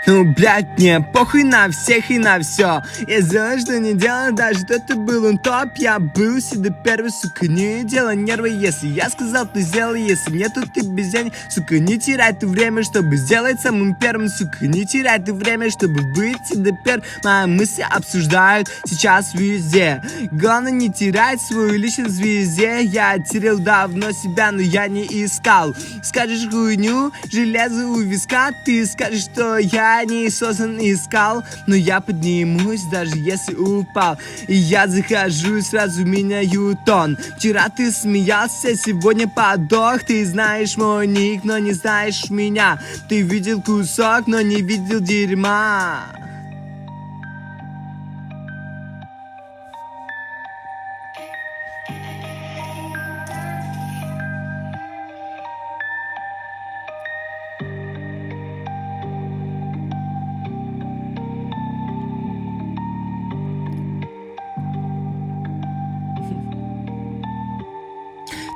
Ну, блядь, мне похуй на всех и на все. Я сделал, что не делал, даже кто-то был он топ. Я был всегда первый, сука, не делай нервы. Если я сказал, ты сделал, если нет, то ты без денег. Сука, не теряй ты время, чтобы сделать самым первым. Сука, не теряй ты время, чтобы быть всегда первым. Мои мысли обсуждают сейчас везде. Главное не терять свою личность везде. Я терял давно себя, но я не искал. Скажешь хуйню, железо у виска. Ты скажешь, что я не создан искал, но я поднимусь, даже если упал. И я захожу и сразу меняю тон. Вчера ты смеялся, сегодня подох. Ты знаешь мой ник, но не знаешь меня. Ты видел кусок, но не видел дерьма.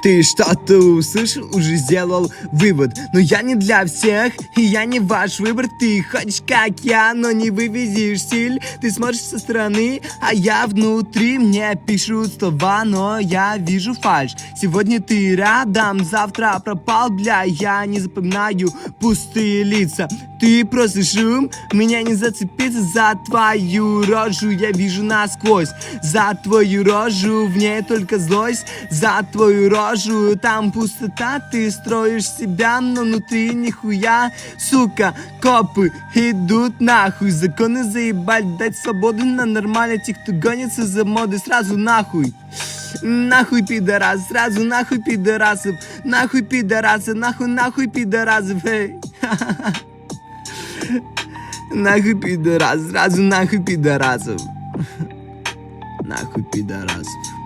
Ты что-то услышал, уже сделал вывод. Но я не для всех, и я не ваш выбор. Ты хочешь как я, но не вывезешь стиль. Ты смотришь со стороны, а я внутри. Мне пишут слова, но я вижу фальшь. Сегодня ты рядом, завтра пропал, бля. Я не запоминаю пустые лица. Ты просто шум, меня не зацепиться. За твою рожу я вижу насквозь. За твою рожу в ней только злость. За твою рожу там пустота. Ты строишь себя, но внутри нихуя. Сука, копы идут нахуй. Законы заебать, дать свободу на нормально. Тех, кто гонится за модой, сразу нахуй. Нахуй пидорас, сразу нахуй пидорасов. Нахуй пидорасы, нахуй пидорасов, эй. Нахуй пидорас, сразу нахуй пидорасов. Нахуй пидорасов.